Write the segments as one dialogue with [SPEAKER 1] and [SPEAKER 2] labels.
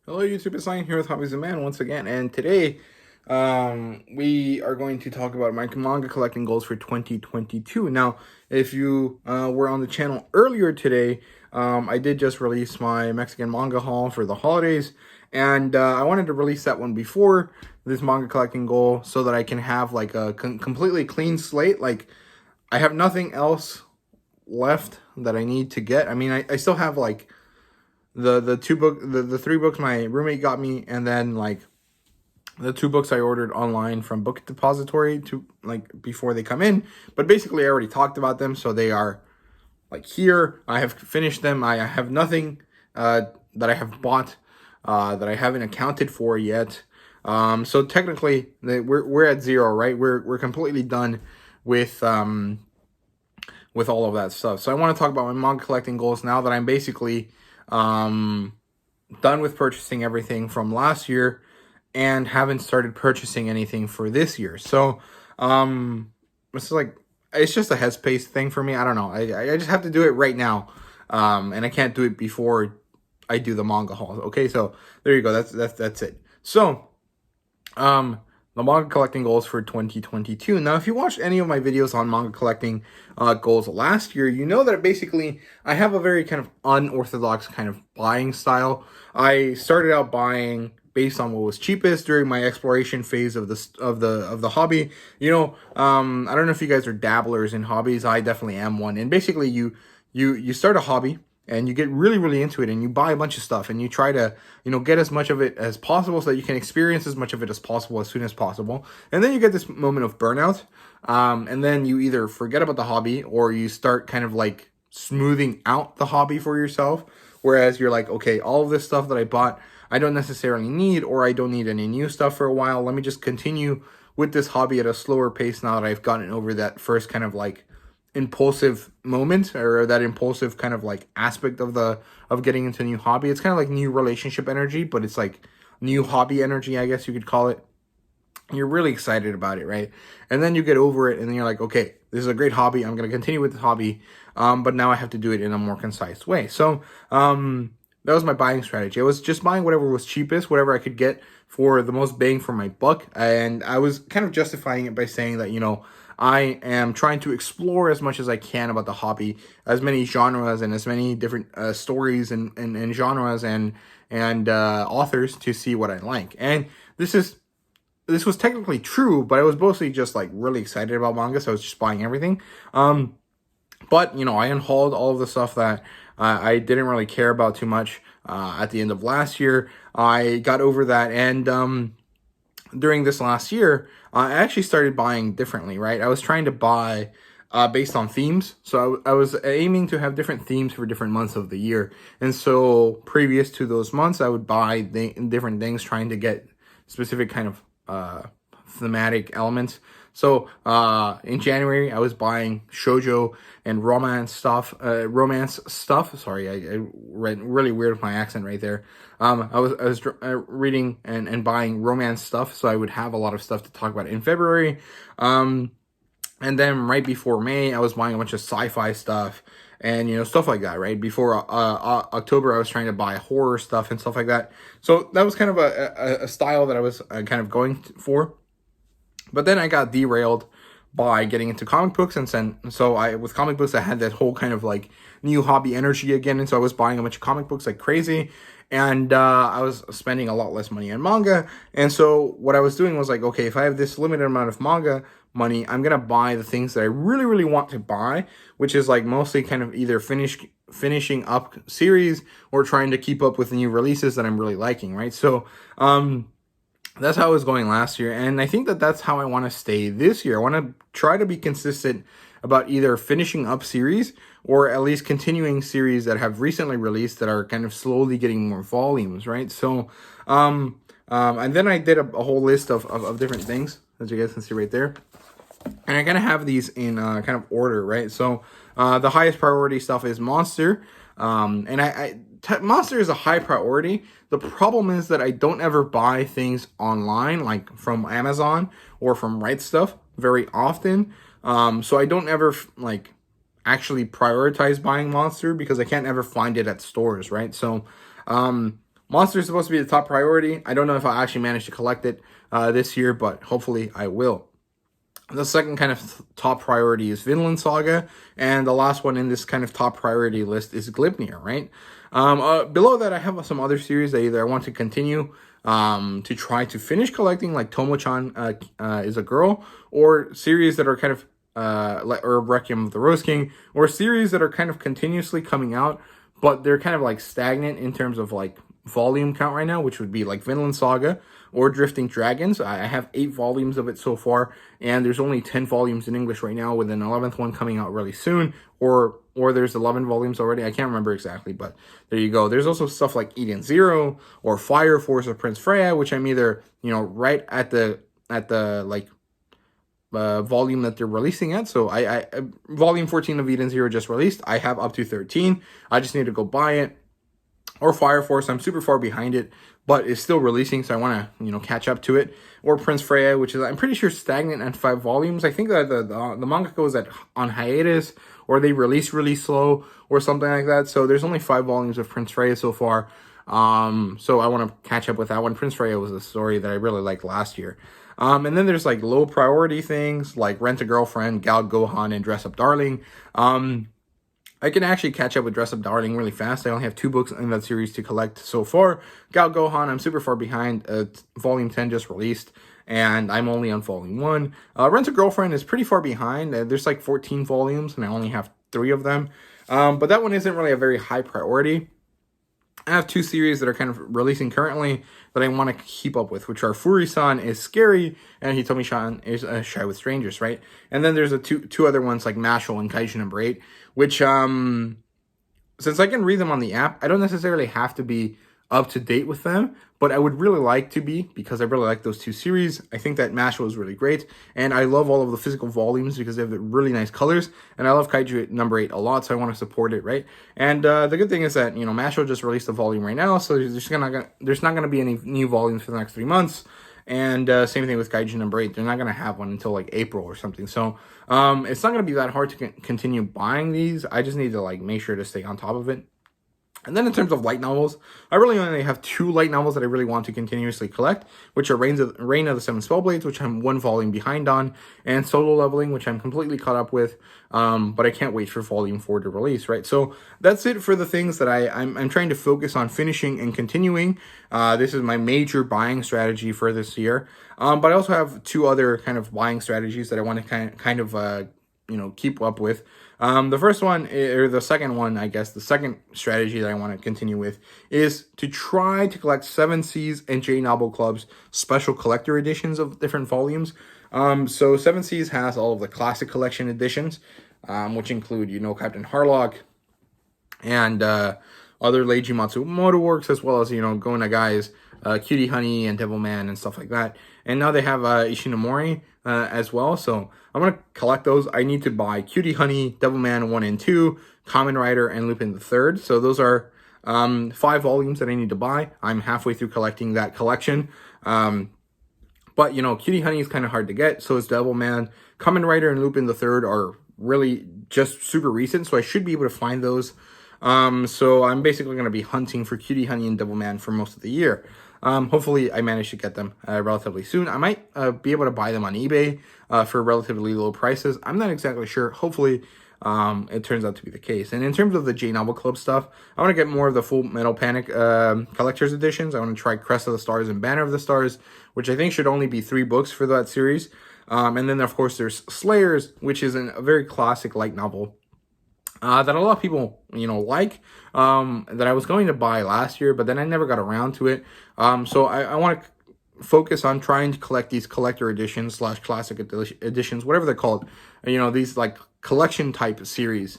[SPEAKER 1] Hello YouTube, it's Lion here with Hobbies of Man once again, and today we are going to talk about my manga collecting goals for 2022. Now, if you were on the channel earlier today, I did just release my Mexican manga haul for the holidays, and I wanted to release that one before this manga collecting goal so that I can have like a completely clean slate. Like, I have nothing else left that I need to get. I mean, I still have like the three books my roommate got me, and then like the two books I ordered online from Book Depository to like before they come in. But basically I already talked about them, so they are like here. I have finished them. I have nothing that I have bought that I haven't accounted for yet. So technically we're at zero, right? We're completely done with all of that stuff. So I want to talk about my manga collecting goals now that I'm basically done with purchasing everything from last year and haven't started purchasing anything for this year. So it's like, it's just a headspace thing for me. I don't know. I just have to do it right now. And I can't do it before I do the manga haul. Okay, so there you go. That's it. So the manga collecting goals for 2022. Now, if you watched any of my videos on manga collecting goals last year, you know that basically I have a very kind of unorthodox kind of buying style. I started out buying based on what was cheapest during my exploration phase of the hobby. You know, I don't know if you guys are dabblers in hobbies. I definitely am one. And basically, you start a hobby and you get really into it and you buy a bunch of stuff and you try to, get as much of it as possible so that you can experience as much of it as possible as soon as possible. And then you get this moment of burnout. And then you either forget about the hobby or you start kind of like smoothing out the hobby for yourself. Whereas you're like, okay, all of this stuff that I bought, I don't necessarily need, or I don't need any new stuff for a while. Let me just continue with this hobby at a slower pace now that I've gotten over that first kind of like impulsive moment, or that impulsive kind of like aspect of getting into a new hobby. It's kind of like new relationship energy, but it's like new hobby energy, I guess you could call it. You're really excited about it, right? And then you get over it and then you're like, okay, this is a great hobby. I'm going to continue with the hobby. But now I have to do it in a more concise way. So that was my buying strategy. I was just buying whatever was cheapest, whatever I could get for the most bang for my buck. And I was kind of justifying it by saying that, I am trying to explore as much as I can about the hobby, as many genres and as many different stories and genres and authors to see what I like. And this was technically true, but I was mostly just like really excited about manga, so I was just buying everything. But I unhauled all of the stuff that I didn't really care about too much at the end of last year. I got over that, and during this last year, I actually started buying differently, right? I was trying to buy based on themes. So I was aiming to have different themes for different months of the year. And so previous to those months, I would buy different things trying to get specific kind of thematic elements. So in January, I was buying shoujo and romance stuff. Sorry, I read really weird with my accent right there. I was reading and buying romance stuff, so I would have a lot of stuff to talk about in February. And then right before May, I was buying a bunch of sci-fi stuff and stuff like that. Right before October, I was trying to buy horror stuff and stuff like that. So that was kind of a style that I was kind of going for. But then I got derailed by getting into comic books, and so with comic books I had that whole kind of like new hobby energy again, and so I was buying a bunch of comic books like crazy, and I was spending a lot less money on manga. And so what I was doing was like, okay, if I have this limited amount of manga money, I'm gonna buy the things that I really want to buy, which is like mostly kind of either finishing up series or trying to keep up with the new releases that I'm really liking, right? So that's how it was going last year, and I think that that's how I want to stay this year. I want to try to be consistent about either finishing up series or at least continuing series that have recently released that are kind of slowly getting more volumes, right? So, and then I did a whole list of different things, as you guys can see right there. And I kind of have these in kind of order, right? So the highest priority stuff is Monster. And Monster is a high priority. The problem is that I don't ever buy things online, like from Amazon or from Right Stuff very often. So I don't ever like actually prioritize buying Monster because I can't ever find it at stores, right? So Monster is supposed to be the top priority. I don't know if I actually managed to collect it this year, but hopefully I will. The second kind of top priority is Vinland Saga, and the last one in this kind of top priority list is Gleipnir, right? Below that, I have some other series that either I want to continue to try to finish collecting, like Tomo-chan is a Girl, or series that are kind of, or Requiem of the Rose King, or series that are kind of continuously coming out, but they're kind of like stagnant in terms of like volume count right now, which would be like Vinland Saga or Drifting Dragons. I have 8 volumes of it so far, and there's only 10 volumes in English right now, with an 11th one coming out really soon, or there's 11 volumes already. I can't remember exactly, but there you go. There's also stuff like Eden Zero or Fire Force of Prince Freya, which I'm either, right at the like volume that they're releasing at. So I volume 14 of Eden Zero just released. I have up to 13. I just need to go buy it. Or Fire Force, I'm super far behind it, but it's still releasing, so I want to, catch up to it. Or Prince Freya, which is, I'm pretty sure, stagnant at 5 volumes. I think that the manga goes on hiatus, or they release really slow, or something like that. So there's only 5 volumes of Prince Freya so far. So I want to catch up with that one. Prince Freya was a story that I really liked last year. And then there's like low priority things like Rent a Girlfriend, Gal Gohan, and Dress Up Darling. I can actually catch up with Dress Up Darling really fast. I only have 2 books in that series to collect so far. Gal Gohan, I'm super far behind. Volume 10 just released, and I'm only on Volume 1. Rent a Girlfriend is pretty far behind. There's like 14 volumes, and I only have 3 of them. But that one isn't really a very high priority. I have 2 series that are kind of releasing currently that I want to keep up with, which are Furi-san is Scary, and Hitomi-chan is Shy with Strangers, right? And then there's two other ones like Mashle and Kaiju number 8, which, since I can read them on the app, I don't necessarily have to be up to date with them, but I would really like to be, because I really like those 2 series. I think that Mashle is really great, and I love all of the physical volumes because they have the really nice colors, and I love Kaiju number 8 a lot, so I want to support it, right? And the good thing is that, Mashle just released a volume right now, so there's not going to be any new volumes for the next 3 months. And same thing with Kaiju number 8. They're not going to have one until like April or something. So it's not going to be that hard to continue buying these. I just need to like make sure to stay on top of it. And then in terms of light novels, I really only have 2 light novels that I really want to continuously collect, which are Reign of the Seven Spellblades, which I'm 1 volume behind on, and Solo Leveling, which I'm completely caught up with, but I can't wait for Volume 4 to release, right? So that's it for the things that I'm trying to focus on finishing and continuing. This is my major buying strategy for this year, but I also have 2 other kind of buying strategies that I want to kind of keep up with. The first one, or the second one, I guess, the second strategy that I want to continue with is to try to collect 7 Seas and J Novel Club's special collector editions of different volumes. So 7 Seas has all of the classic collection editions, which include, Captain Harlock and other Leiji Matsumoto works, as well as, Go Nagai's Cutie Honey and Devilman and stuff like that. And now they have Ishinomori as well, so I'm going to collect those. I need to buy Cutie Honey, Devilman 1 and 2, Kamen Rider, and Lupin the Third. So those are 5 volumes that I need to buy. I'm halfway through collecting that collection. But, Cutie Honey is kind of hard to get, so is Devilman. Kamen Rider and Lupin the Third are really just super recent, so I should be able to find those. So I'm basically going to be hunting for Cutie Honey and Devilman for most of the year. Hopefully I manage to get them relatively soon. I might be able to buy them on eBay for relatively low prices. I'm not exactly sure. Hopefully it turns out to be the case. And in terms of the J Novel Club stuff, I want to get more of the Full Metal Panic collector's editions. I want to try Crest of the Stars and Banner of the Stars, which I think should only be 3 books for that series. And then, of course, there's Slayers, which is a very classic light novel that a lot of people, like, that I was going to buy last year, but then I never got around to it. So I want to focus on trying to collect these collector editions / classic editions, whatever they're called, these like collection type series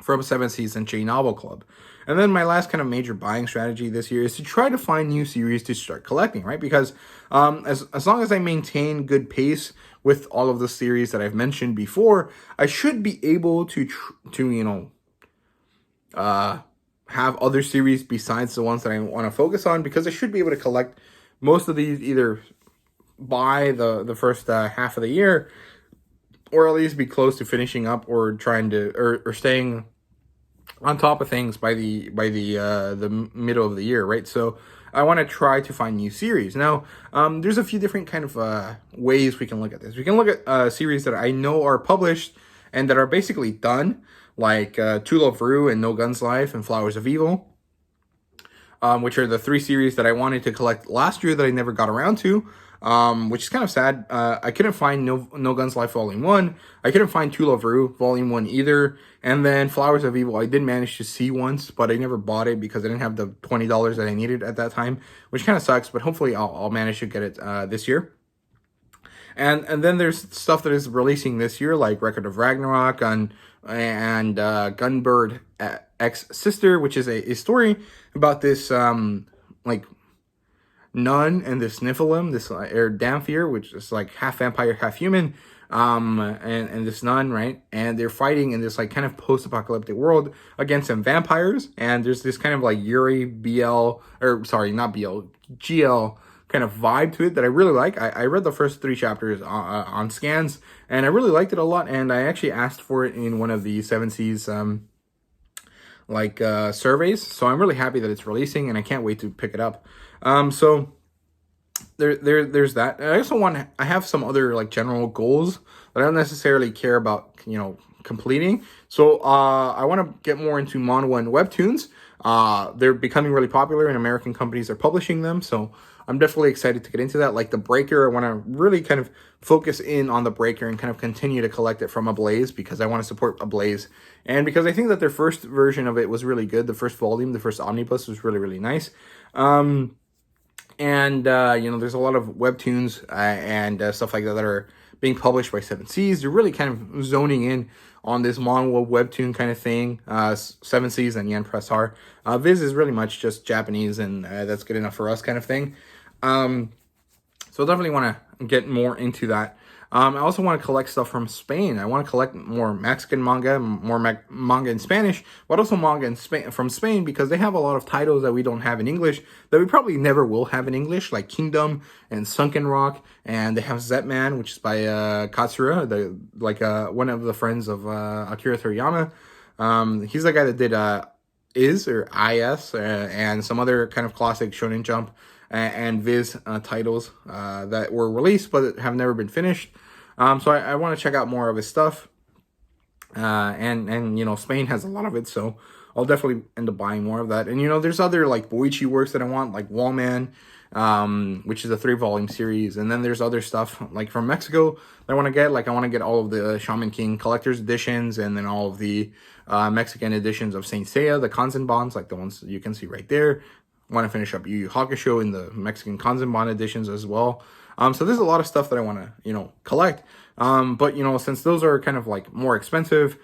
[SPEAKER 1] from 7 Seas and J Novel Club. And then my last kind of major buying strategy this year is to try to find new series to start collecting, right? Because as long as I maintain good pace with all of the series that I've mentioned before, I should be able to have other series besides the ones that I want to focus on, because I should be able to collect most of these either by the first half of the year, or at least be close to finishing up, or trying to or staying on top of things by the middle of the year, right? So I want to try to find new series. Now, there's a few different kind of ways we can look at this. We can look at series that I know are published and that are basically done, like To Love Ru and No Guns Life and Flowers of Evil, which are the 3 series that I wanted to collect last year that I never got around to, which is kind of sad. I couldn't find No Guns Life Volume 1. I couldn't find To Love Ru Volume 1 either. And then Flowers of Evil, I did manage to see once, but I never bought it because I didn't have the $20 that I needed at that time, which kind of sucks, but hopefully I'll manage to get it this year. And then there's stuff that is releasing this year, like Record of Ragnarok and Gunbird X Sister, which is a story about this like nun and this Nephilim, this or Damphir, which is like half vampire, half human, and this nun, right? And they're fighting in this like kind of post-apocalyptic world against some vampires, and there's this kind of like Yuri BL, or sorry, not BL, GL kind of vibe to it that I really like. I read the first 3 chapters on scans, and I really liked it a lot, and I actually asked for it in one of the 7 Seas surveys, so I'm really happy that it's releasing, and I can't wait to pick it up. So there's that. I have some other like general goals that I don't necessarily care about, completing. So I want to get more into manga and webtoons. They're becoming really popular, and American companies are publishing them, so I'm definitely excited to get into that. Like the Breaker, I want to really kind of focus in on the Breaker and kind of continue to collect it from Ablaze, because I want to support Ablaze, and because I think that their first version of it was really good. The first volume, the first omnibus was really, really nice. And there's a lot of webtoons and stuff like that that are being published by 7 Seas. They're really kind of zoning in on this manga webtoon kind of thing. 7 Seas and Yen Press are. Viz is really much just Japanese, and that's good enough for us kind of thing. So definitely want to get more into that. I also want to collect stuff from Spain. I want to collect more Mexican manga, more manga in Spanish, but also manga from Spain, because they have a lot of titles that we don't have in English, that we probably never will have in English, like Kingdom and Sunken Rock, and they have Zetman, which is by Katsura, one of the friends of Akira Toriyama. He's the guy that did Is and some other kind of classic Shonen Jump and Viz titles that were released but have never been finished. So I want to check out more of his stuff. And Spain has a lot of it, so I'll definitely end up buying more of that. And there's other like Boichi works that I want, like Wallman, which is a 3-volume series. And then there's other stuff like from Mexico that I want to get. Like I want to get all of the Shaman King collector's editions, and then all of the Mexican editions of Saint Seiya, the Kanzenbans, like the ones you can see right there. Want to finish up Yu Yu Hakusho in the Mexican Kanzenban editions as well. So there's a lot of stuff that I want to, collect. But, since those are kind of like more expensive,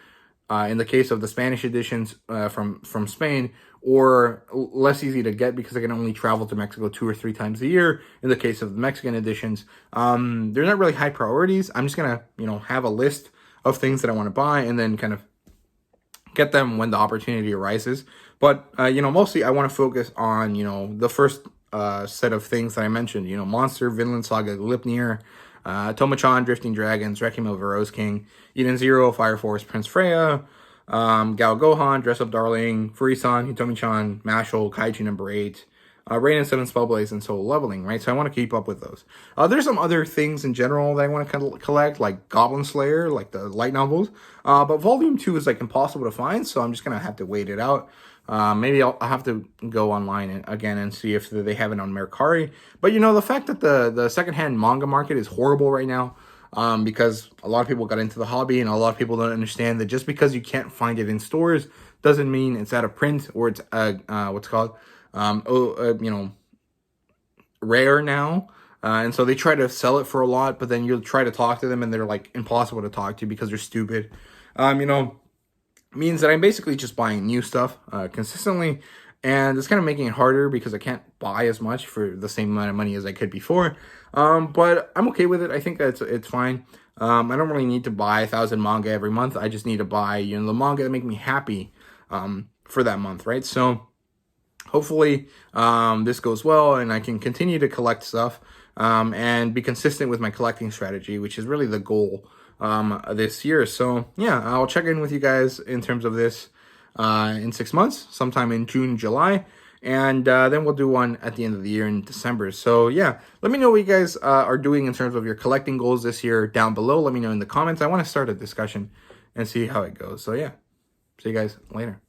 [SPEAKER 1] in the case of the Spanish editions from Spain, or less easy to get because I can only travel to Mexico 2 or 3 times a year, in the case of the Mexican editions, they're not really high priorities. I'm just going to, have a list of things that I want to buy, and then kind of get them when the opportunity arises. But, mostly I want to focus on, the first set of things that I mentioned, Monster, Vinland Saga, Gleipnir, Tomo-chan, Drifting Dragons, Requiem of a Rose King, Eden Zero, Fire Force, Prince Freya, Gao Gohan, Dress Up Darling, Furi-san, Hitomi-chan, Mashal, Kaiju number 8, Rain and 7 Spellblaze, and Soul Leveling, right? So I want to keep up with those. There's some other things in general that I want to collect, like Goblin Slayer, like the light novels. But Volume 2 is like impossible to find, so I'm just going to have to wait it out. Maybe I'll have to go online again and see if they have it on Mercari. But the fact that the secondhand manga market is horrible right now, because a lot of people got into the hobby, and a lot of people don't understand that just because you can't find it in stores doesn't mean it's out of print, or it's rare now. And so they try to sell it for a lot, but then you'll try to talk to them and they're like impossible to talk to because they're stupid. Means that I'm basically just buying new stuff consistently, and it's kind of making it harder because I can't buy as much for the same amount of money as I could before. But I'm okay with it. I think that it's fine. I don't really need to buy 1,000 manga every month. I just need to buy the manga that make me happy for that month, right? So hopefully this goes well, and I can continue to collect stuff and be consistent with my collecting strategy, which is really the goal this year. So yeah, I'll check in with you guys in terms of this in 6 months, sometime in June, July. And then we'll do one at the end of the year in December. So yeah, let me know what you guys are doing in terms of your collecting goals this year down below. Let me know in the comments. I want to start a discussion and see how it goes. So yeah, see you guys later.